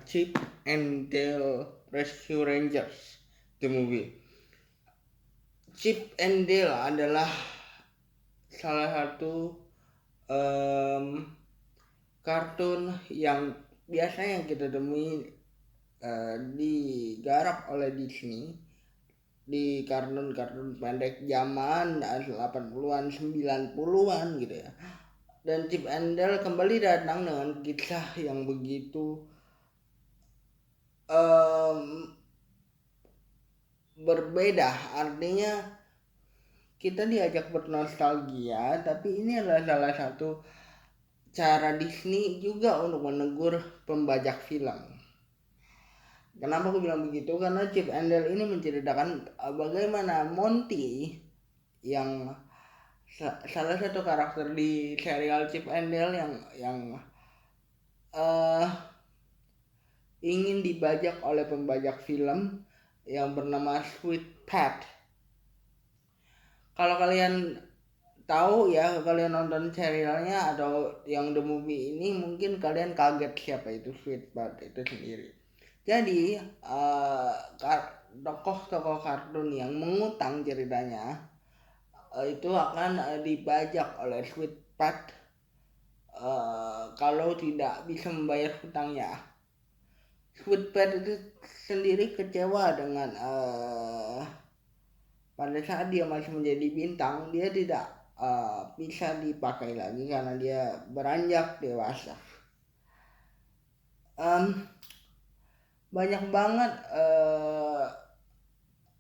Chip and Dale Rescue Rangers, the movie. Chip and Dale adalah salah satu kartun yang biasanya kita temui digarap oleh Disney di kartun-kartun pendek zaman 80-an 90-an gitu ya. Dan Chip and Dale kembali datang dengan kisah yang begitu berbeda. Artinya kita diajak bernostalgia, tapi ini adalah salah satu cara Disney juga untuk menegur pembajak film. Kenapa aku bilang begitu? Karena Chip and Dale ini menceritakan bagaimana Monty yang salah satu karakter di serial Chip and Dale yang ingin dibajak oleh pembajak film yang bernama Sweet Pat. Kalau kalian tahu ya, kalian nonton serialnya atau yang the movie ini, mungkin kalian kaget siapa itu Sweet Pat itu sendiri. Jadi tokoh-tokoh kartun yang mengutang ceritanya itu akan dibajak oleh Sweet Pat kalau tidak bisa membayar hutangnya. Sweet Pat itu sendiri kecewa dengan pada saat dia masih menjadi bintang, dia tidak bisa dipakai lagi karena dia beranjak dewasa. Banyak banget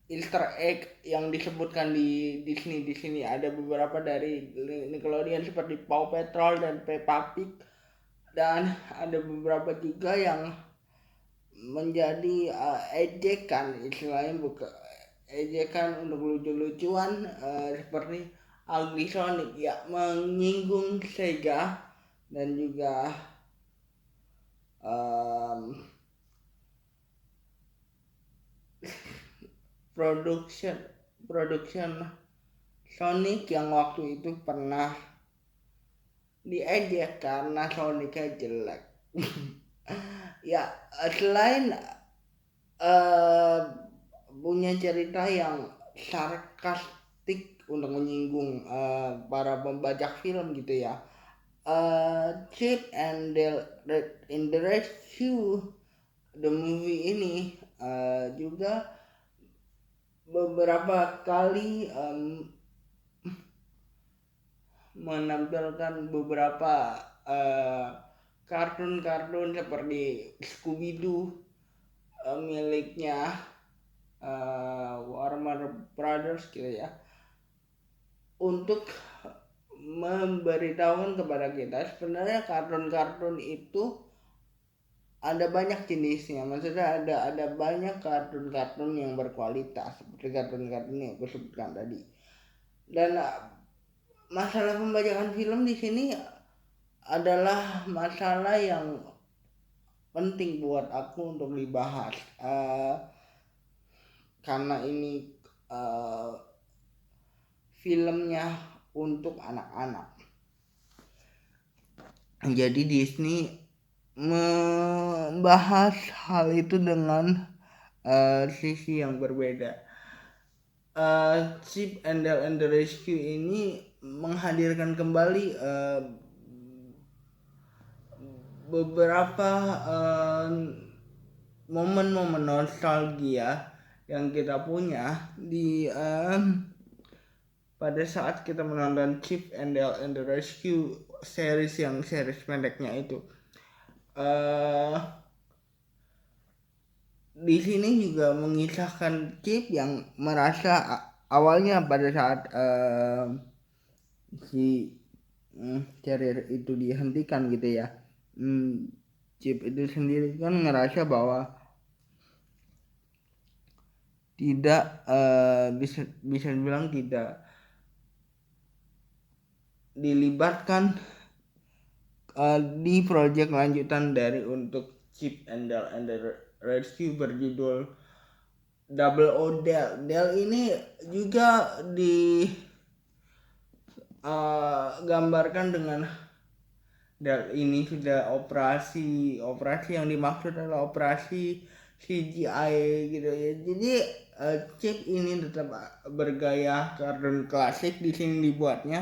Easter egg yang disebutkan di Disney di sini. Ada beberapa dari Nickelodeon seperti Paw Patrol dan Peppa Pig, dan ada beberapa juga yang menjadi ejekan, istilahnya bukan ejekan untuk lucu-lucuan, seperti Ugly Sonic ya, menyinggung Sega dan juga production Sonic yang waktu itu pernah diejek karena Sonicnya jelek. Ya, selain punya cerita yang sarkastik untuk menyinggung para pembajak film gitu ya, Chip and Dale in the Rescue the movie ini juga beberapa kali menampilkan beberapa kartun-kartun seperti Scooby-Doo miliknya Warner Brothers gitu ya, untuk memberitahukan kepada kita sebenarnya kartun-kartun itu ada banyak jenisnya. Maksudnya ada banyak kartun-kartun yang berkualitas seperti kartun-kartun yang aku sebutkan tadi. Dan masalah pembajakan film di sini adalah masalah yang penting buat aku untuk dibahas, karena ini filmnya untuk anak-anak. Jadi Disney membahas hal itu dengan sisi yang berbeda. Chip and Dale and the Rescue ini menghadirkan kembali beberapa momen-momen nostalgia yang kita punya di pada saat kita menonton Chip and Dale and the Rescue series pendeknya itu. Di sini juga mengisahkan Chip yang merasa awalnya pada saat si carrier itu dihentikan gitu ya, Chip itu sendiri kan ngerasa bahwa tidak bisa dibilang tidak dilibatkan di proyek lanjutan dari untuk Chip and Dale and the Rescue berjudul Double O Dale. Dale ini juga digambarkan dengan Dell ini sudah operasi yang dimaksud adalah operasi CGI gitu ya. Jadi chip ini tetap bergaya kartun klasik di sini dibuatnya,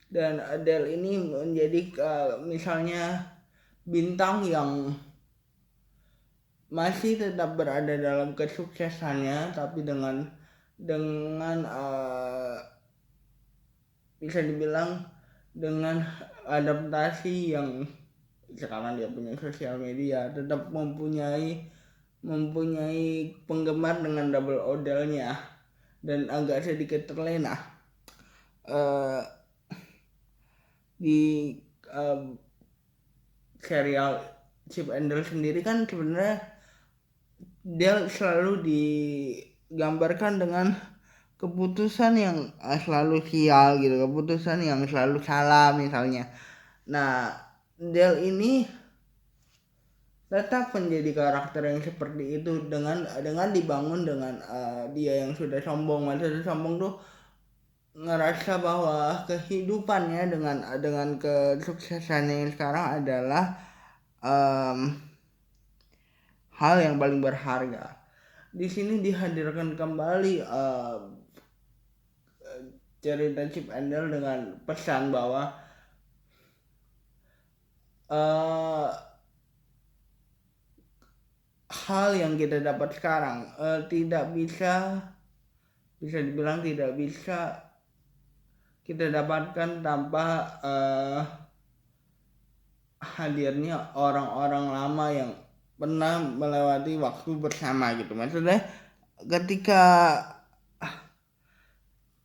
dan Dell ini menjadi misalnya bintang yang masih tetap berada dalam kesuksesannya, tapi dengan bisa dibilang dengan adaptasi yang sekarang dia punya sosial media, tetap mempunyai penggemar dengan double odalnya dan agak sedikit terlena di serial Chip and Dale sendiri. Kan sebenarnya Dale selalu digambarkan dengan keputusan yang selalu sial gitu, keputusan yang selalu salah misalnya. Nah, Dale ini tetap menjadi karakter yang seperti itu dengan dibangun dengan dia yang sudah sombong. Maksudnya sombong tuh ngerasa bahwa kehidupannya dengan kesuksesannya yang sekarang adalah hal yang paling berharga. Di sini dihadirkan kembali cerita Chip and Dale dengan pesan bahwa hal yang kita dapat sekarang tidak bisa dibilang tidak bisa kita dapatkan tanpa hadirnya orang-orang lama yang pernah melewati waktu bersama gitu. Maksudnya ketika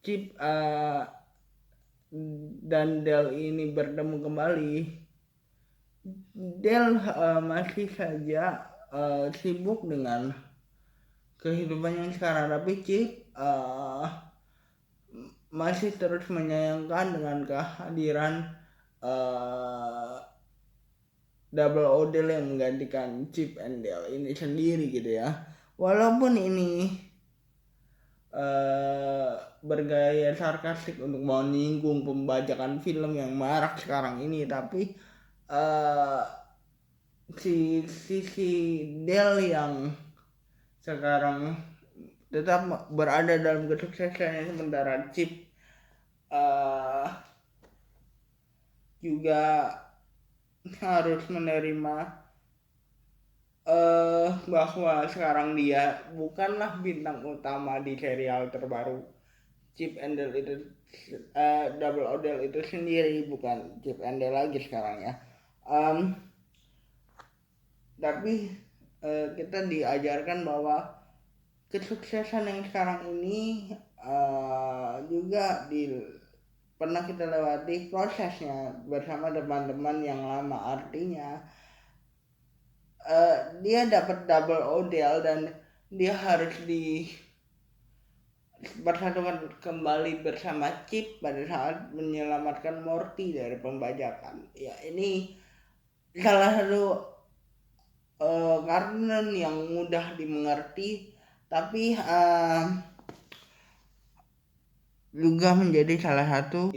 Chip dan Dale ini bertemu kembali, Dale masih saja sibuk dengan kehidupan yang sekarang, tapi Chip masih terus menyayangkan dengan kehadiran double Odell yang menggantikan Chip and Dale ini sendiri gitu ya. Walaupun ini bergaya sarkastik untuk menyinggung pembajakan film yang marak sekarang ini, tapi sisi Dale yang sekarang tetap berada dalam kesuksesannya, sementara Chip juga harus menerima bahwa sekarang dia bukanlah bintang utama di serial terbaru Chip and Dale itu. Double Odell itu sendiri bukan Chip and Dale lagi sekarang ya. Tapi kita diajarkan bahwa kesuksesan yang sekarang ini juga pernah kita lewati prosesnya bersama teman-teman yang lama. Artinya dia dapat double Odell dan dia harus bersatukan kembali bersama Chip pada saat menyelamatkan Morty dari pembajakan. Ya, ini salah satu kartun yang mudah dimengerti, tapi juga menjadi salah satu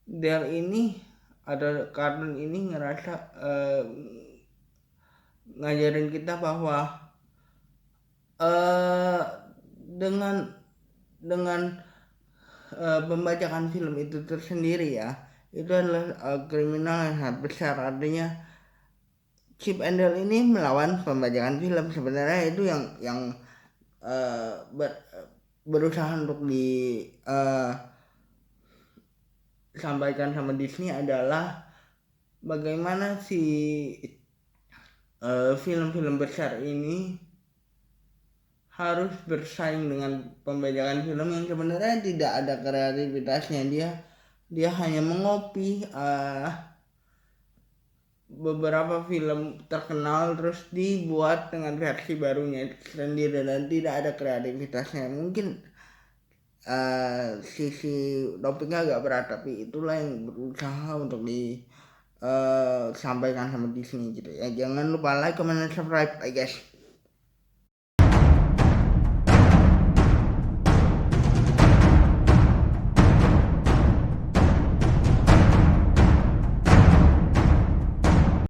Dale ini, ada kartun ini ngerasa ngajarin kita bahwa dengan pembajakan film itu tersendiri ya, itu adalah kriminal yang sangat besar. Artinya Chip and Dale ini melawan pembajakan film. Sebenarnya itu yang berusaha untuk disampaikan sama Disney adalah bagaimana si film-film besar ini harus bersaing dengan pembajakan film yang sebenarnya tidak ada kreativitasnya. Dia hanya mengopi beberapa film terkenal terus dibuat dengan versi barunya sendiri dan tidak ada kreativitasnya. Mungkin sisi topiknya agak berat, tapi itulah yang berusaha untuk disampaikan sama Disney gitu ya. Jangan lupa like, comment, dan subscribe, I guess.